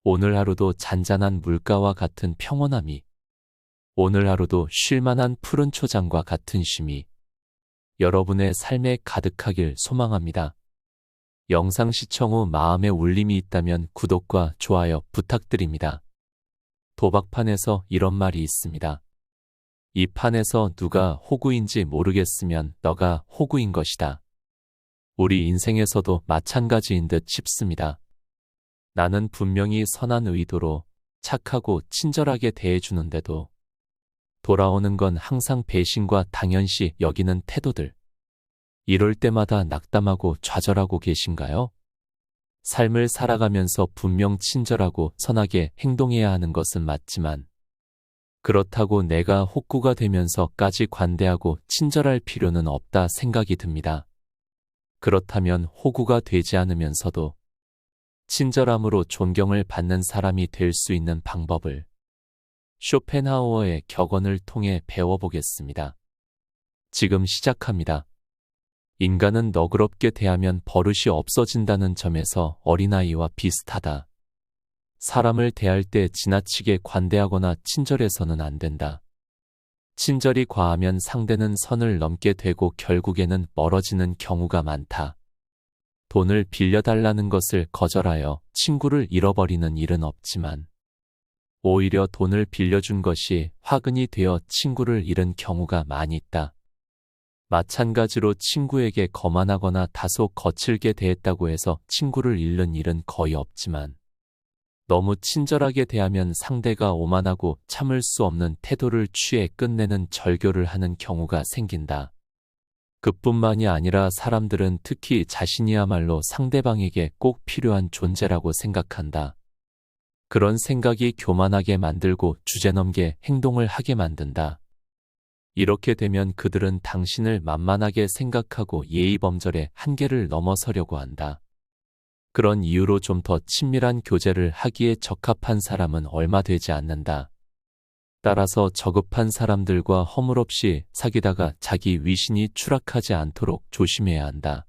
오늘 하루도 잔잔한 물가와 같은 평온함이, 오늘 하루도 쉴만한 푸른 초장과 같은 쉼이 여러분의 삶에 가득하길 소망합니다. 영상 시청 후 마음에 울림이 있다면 구독과 좋아요 부탁드립니다. 도박판에서 이런 말이 있습니다. 이 판에서 누가 호구인지 모르겠으면 너가 호구인 것이다. 우리 인생에서도 마찬가지인 듯 싶습니다. 나는 분명히 선한 의도로 착하고 친절하게 대해주는데도 돌아오는 건 항상 배신과 당연시 여기는 태도들. 이럴 때마다 낙담하고 좌절하고 계신가요? 삶을 살아가면서 분명 친절하고 선하게 행동해야 하는 것은 맞지만 그렇다고 내가 호구가 되면서까지 관대하고 친절할 필요는 없다 생각이 듭니다. 그렇다면 호구가 되지 않으면서도 친절함으로 존경을 받는 사람이 될 수 있는 방법을 쇼펜하우어의 격언을 통해 배워보겠습니다. 지금 시작합니다. 인간은 너그럽게 대하면 버릇이 없어진다는 점에서 어린아이와 비슷하다. 사람을 대할 때 지나치게 관대하거나 친절해서는 안 된다. 친절이 과하면 상대는 선을 넘게 되고 결국에는 멀어지는 경우가 많다. 돈을 빌려달라는 것을 거절하여 친구를 잃어버리는 일은 없지만 오히려 돈을 빌려준 것이 화근이 되어 친구를 잃은 경우가 많이 있다. 마찬가지로 친구에게 거만하거나 다소 거칠게 대했다고 해서 친구를 잃는 일은 거의 없지만 너무 친절하게 대하면 상대가 오만하고 참을 수 없는 태도를 취해 끝내는 절교를 하는 경우가 생긴다. 그뿐만이 아니라 사람들은 특히 자신이야말로 상대방에게 꼭 필요한 존재라고 생각한다. 그런 생각이 교만하게 만들고 주제넘게 행동을 하게 만든다. 이렇게 되면 그들은 당신을 만만하게 생각하고 예의범절의 한계를 넘어서려고 한다. 그런 이유로 좀 더 친밀한 교제를 하기에 적합한 사람은 얼마 되지 않는다. 따라서 저급한 사람들과 허물없이 사귀다가 자기 위신이 추락하지 않도록 조심해야 한다.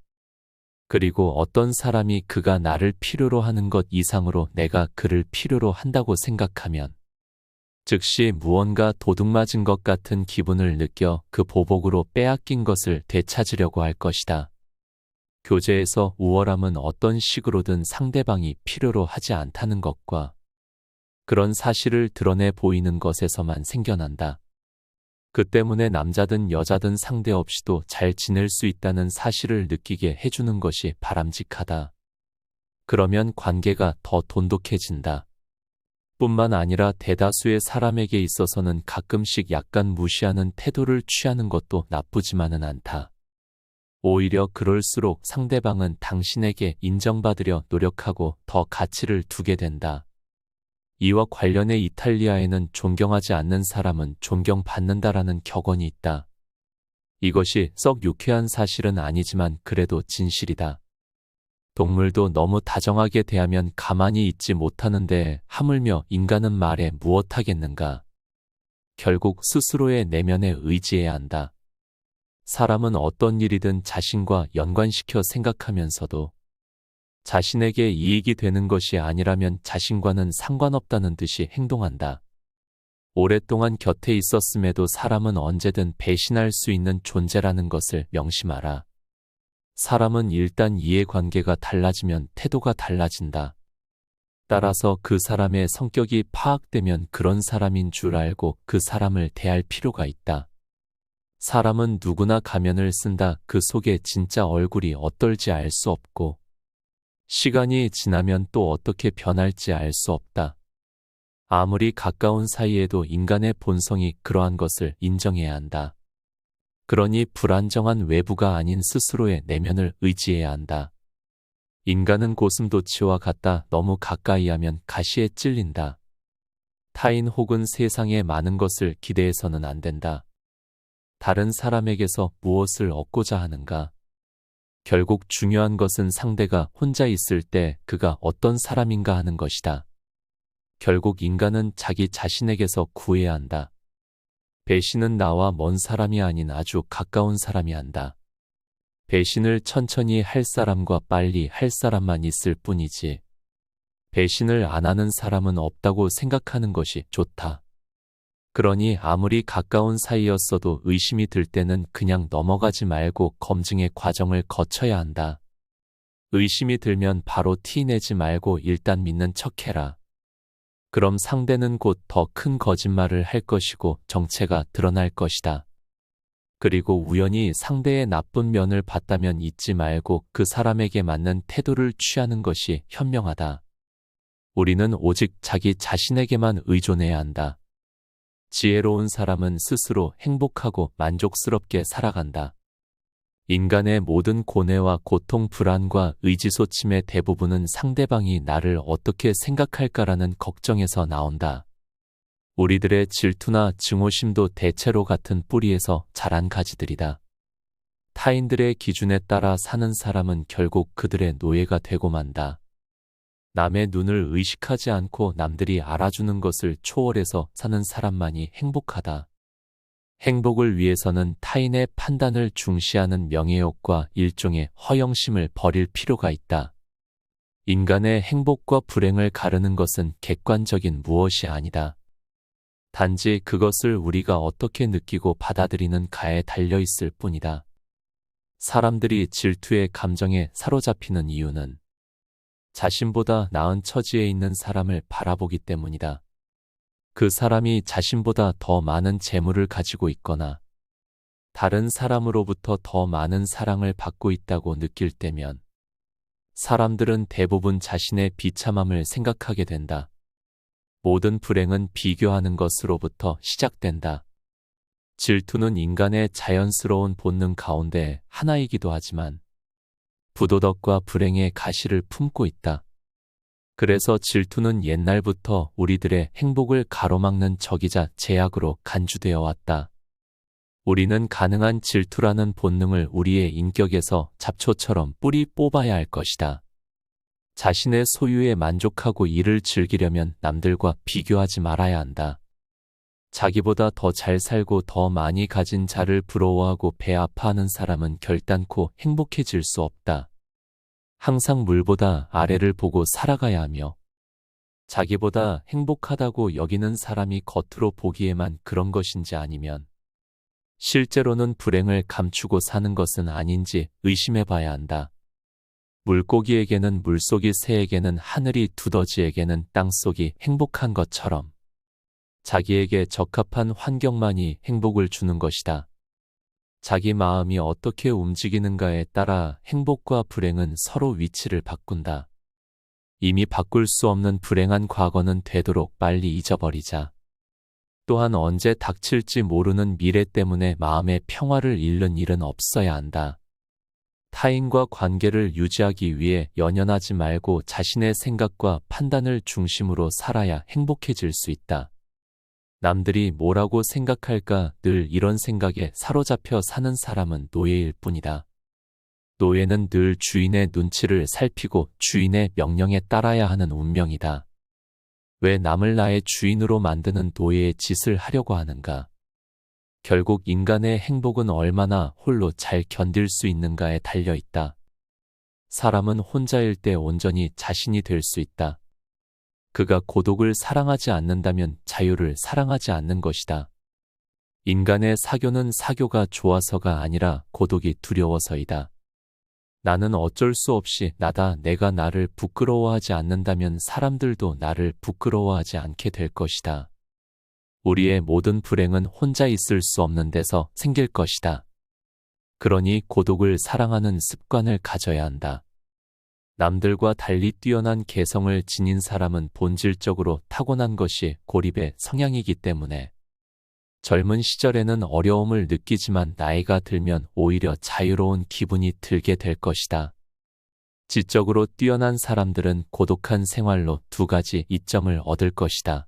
그리고 어떤 사람이 그가 나를 필요로 하는 것 이상으로 내가 그를 필요로 한다고 생각하면 즉시 무언가 도둑맞은 것 같은 기분을 느껴 그 보복으로 빼앗긴 것을 되찾으려고 할 것이다. 교제에서 우월함은 어떤 식으로든 상대방이 필요로 하지 않다는 것과 그런 사실을 드러내 보이는 것에서만 생겨난다. 그 때문에 남자든 여자든 상대 없이도 잘 지낼 수 있다는 사실을 느끼게 해주는 것이 바람직하다. 그러면 관계가 더 돈독해진다. 뿐만 아니라 대다수의 사람에게 있어서는 가끔씩 약간 무시하는 태도를 취하는 것도 나쁘지만은 않다. 오히려 그럴수록 상대방은 당신에게 인정받으려 노력하고 더 가치를 두게 된다. 이와 관련해 이탈리아에는 존경하지 않는 사람은 존경받는다라는 격언이 있다. 이것이 썩 유쾌한 사실은 아니지만 그래도 진실이다. 동물도 너무 다정하게 대하면 가만히 있지 못하는데 하물며 인간은 말해 무엇하겠는가. 결국 스스로의 내면에 의지해야 한다. 사람은 어떤 일이든 자신과 연관시켜 생각하면서도 자신에게 이익이 되는 것이 아니라면 자신과는 상관없다는 듯이 행동한다. 오랫동안 곁에 있었음에도 사람은 언제든 배신할 수 있는 존재라는 것을 명심하라. 사람은 일단 이해관계가 달라지면 태도가 달라진다. 따라서 그 사람의 성격이 파악되면 그런 사람인 줄 알고 그 사람을 대할 필요가 있다. 사람은 누구나 가면을 쓴다. 그 속에 진짜 얼굴이 어떨지 알 수 없고 시간이 지나면 또 어떻게 변할지 알 수 없다. 아무리 가까운 사이에도 인간의 본성이 그러한 것을 인정해야 한다. 그러니 불안정한 외부가 아닌 스스로의 내면을 의지해야 한다. 인간은 고슴도치와 같다. 너무 가까이 하면 가시에 찔린다. 타인 혹은 세상에 많은 것을 기대해서는 안 된다. 다른 사람에게서 무엇을 얻고자 하는가? 결국 중요한 것은 상대가 혼자 있을 때 그가 어떤 사람인가 하는 것이다. 결국 인간은 자기 자신에게서 구해야 한다. 배신은 나와 먼 사람이 아닌 아주 가까운 사람이 한다. 배신을 천천히 할 사람과 빨리 할 사람만 있을 뿐이지 배신을 안 하는 사람은 없다고 생각하는 것이 좋다. 그러니 아무리 가까운 사이였어도 의심이 들 때는 그냥 넘어가지 말고 검증의 과정을 거쳐야 한다. 의심이 들면 바로 티 내지 말고 일단 믿는 척해라. 그럼 상대는 곧 더 큰 거짓말을 할 것이고 정체가 드러날 것이다. 그리고 우연히 상대의 나쁜 면을 봤다면 잊지 말고 그 사람에게 맞는 태도를 취하는 것이 현명하다. 우리는 오직 자기 자신에게만 의존해야 한다. 지혜로운 사람은 스스로 행복하고 만족스럽게 살아간다. 인간의 모든 고뇌와 고통, 불안과 의지소침의 대부분은 상대방이 나를 어떻게 생각할까라는 걱정에서 나온다. 우리들의 질투나 증오심도 대체로 같은 뿌리에서 자란 가지들이다. 타인들의 기준에 따라 사는 사람은 결국 그들의 노예가 되고 만다. 남의 눈을 의식하지 않고 남들이 알아주는 것을 초월해서 사는 사람만이 행복하다. 행복을 위해서는 타인의 판단을 중시하는 명예욕과 일종의 허영심을 버릴 필요가 있다. 인간의 행복과 불행을 가르는 것은 객관적인 무엇이 아니다. 단지 그것을 우리가 어떻게 느끼고 받아들이는가에 달려있을 뿐이다. 사람들이 질투의 감정에 사로잡히는 이유는 자신보다 나은 처지에 있는 사람을 바라보기 때문이다. 그 사람이 자신보다 더 많은 재물을 가지고 있거나 다른 사람으로부터 더 많은 사랑을 받고 있다고 느낄 때면 사람들은 대부분 자신의 비참함을 생각하게 된다. 모든 불행은 비교하는 것으로부터 시작된다. 질투는 인간의 자연스러운 본능 가운데 하나이기도 하지만 부도덕과 불행의 가시를 품고 있다. 그래서 질투는 옛날부터 우리들의 행복을 가로막는 적이자 제약으로 간주되어 왔다. 우리는 가능한 질투라는 본능을 우리의 인격에서 잡초처럼 뿌리 뽑아야 할 것이다. 자신의 소유에 만족하고 이를 즐기려면 남들과 비교하지 말아야 한다. 자기보다 더 잘 살고 더 많이 가진 자를 부러워하고 배 아파하는 사람은 결단코 행복해질 수 없다. 항상 물보다 아래를 보고 살아가야 하며 자기보다 행복하다고 여기는 사람이 겉으로 보기에만 그런 것인지 아니면 실제로는 불행을 감추고 사는 것은 아닌지 의심해 봐야 한다. 물고기에게는 물속이, 새에게는 하늘이, 두더지에게는 땅속이 행복한 것처럼 자기에게 적합한 환경만이 행복을 주는 것이다. 자기 마음이 어떻게 움직이는가에 따라 행복과 불행은 서로 위치를 바꾼다. 이미 바꿀 수 없는 불행한 과거는 되도록 빨리 잊어버리자. 또한 언제 닥칠지 모르는 미래 때문에 마음의 평화를 잃는 일은 없어야 한다. 타인과 관계를 유지하기 위해 연연하지 말고 자신의 생각과 판단을 중심으로 살아야 행복해질 수 있다. 남들이 뭐라고 생각할까 늘 이런 생각에 사로잡혀 사는 사람은 노예일 뿐이다. 노예는 늘 주인의 눈치를 살피고 주인의 명령에 따라야 하는 운명이다. 왜 남을 나의 주인으로 만드는 노예의 짓을 하려고 하는가? 결국 인간의 행복은 얼마나 홀로 잘 견딜 수 있는가에 달려 있다. 사람은 혼자일 때 온전히 자신이 될 수 있다. 그가 고독을 사랑하지 않는다면 자유를 사랑하지 않는 것이다. 인간의 사교는 사교가 좋아서가 아니라 고독이 두려워서이다. 나는 어쩔 수 없이 나다. 내가 나를 부끄러워하지 않는다면 사람들도 나를 부끄러워하지 않게 될 것이다. 우리의 모든 불행은 혼자 있을 수 없는 데서 생길 것이다. 그러니 고독을 사랑하는 습관을 가져야 한다. 남들과 달리 뛰어난 개성을 지닌 사람은 본질적으로 타고난 것이 고립의 성향이기 때문에 젊은 시절에는 어려움을 느끼지만 나이가 들면 오히려 자유로운 기분이 들게 될 것이다. 지적으로 뛰어난 사람들은 고독한 생활로 두 가지 이점을 얻을 것이다.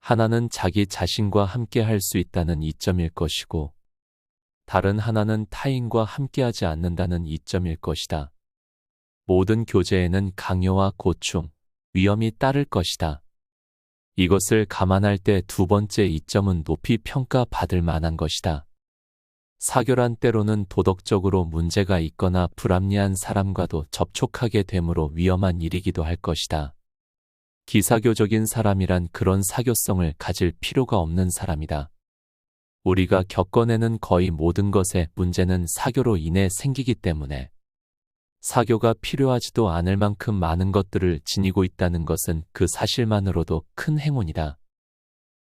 하나는 자기 자신과 함께 할 수 있다는 이점일 것이고 다른 하나는 타인과 함께하지 않는다는 이점일 것이다. 모든 교제에는 강요와 고충, 위험이 따를 것이다. 이것을 감안할 때 두 번째 이점은 높이 평가받을 만한 것이다. 사교란 때로는 도덕적으로 문제가 있거나 불합리한 사람과도 접촉하게 되므로 위험한 일이기도 할 것이다. 기사교적인 사람이란 그런 사교성을 가질 필요가 없는 사람이다. 우리가 겪어내는 거의 모든 것의 문제는 사교로 인해 생기기 때문에 사교가 필요하지도 않을 만큼 많은 것들을 지니고 있다는 것은 그 사실만으로도 큰 행운이다.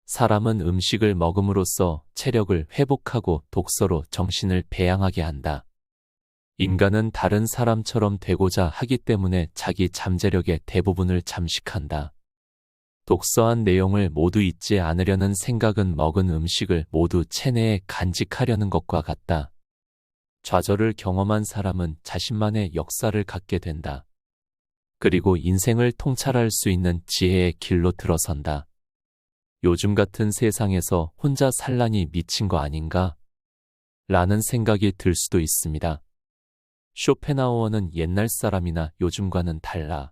사람은 음식을 먹음으로써 체력을 회복하고 독서로 정신을 배양하게 한다. 인간은 다른 사람처럼 되고자 하기 때문에 자기 잠재력의 대부분을 잠식한다. 독서한 내용을 모두 잊지 않으려는 생각은 먹은 음식을 모두 체내에 간직하려는 것과 같다. 좌절을 경험한 사람은 자신만의 역사를 갖게 된다. 그리고 인생을 통찰할 수 있는 지혜의 길로 들어선다. 요즘 같은 세상에서 혼자 산란이 미친 거 아닌가? 라는 생각이 들 수도 있습니다. 쇼펜하우어는 옛날 사람이나 요즘과는 달라.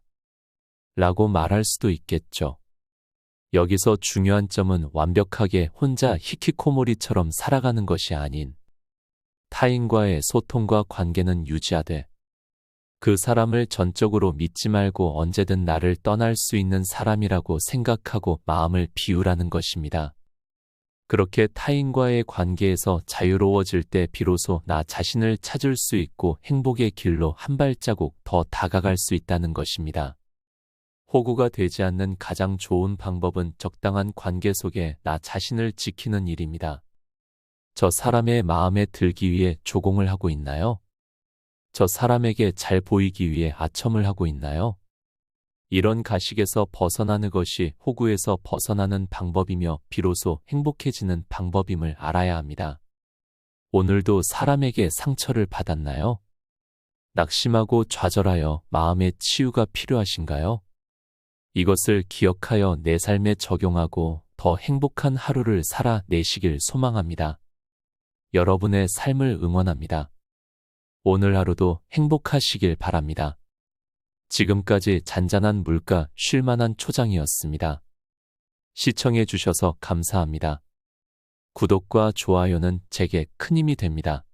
라고 말할 수도 있겠죠. 여기서 중요한 점은 완벽하게 혼자 히키코모리처럼 살아가는 것이 아닌 타인과의 소통과 관계는 유지하되 그 사람을 전적으로 믿지 말고 언제든 나를 떠날 수 있는 사람이라고 생각하고 마음을 비우라는 것입니다. 그렇게 타인과의 관계에서 자유로워질 때 비로소 나 자신을 찾을 수 있고 행복의 길로 한 발자국 더 다가갈 수 있다는 것입니다. 호구가 되지 않는 가장 좋은 방법은 적당한 관계 속에 나 자신을 지키는 일입니다. 저 사람의 마음에 들기 위해 조공을 하고 있나요? 저 사람에게 잘 보이기 위해 아첨을 하고 있나요? 이런 가식에서 벗어나는 것이 호구에서 벗어나는 방법이며 비로소 행복해지는 방법임을 알아야 합니다. 오늘도 사람에게 상처를 받았나요? 낙심하고 좌절하여 마음의 치유가 필요하신가요? 이것을 기억하여 내 삶에 적용하고 더 행복한 하루를 살아내시길 소망합니다. 여러분의 삶을 응원합니다. 오늘 하루도 행복하시길 바랍니다. 지금까지 잔잔한 물가 쉴만한 초장이었습니다. 시청해 주셔서 감사합니다. 구독과 좋아요는 제게 큰 힘이 됩니다.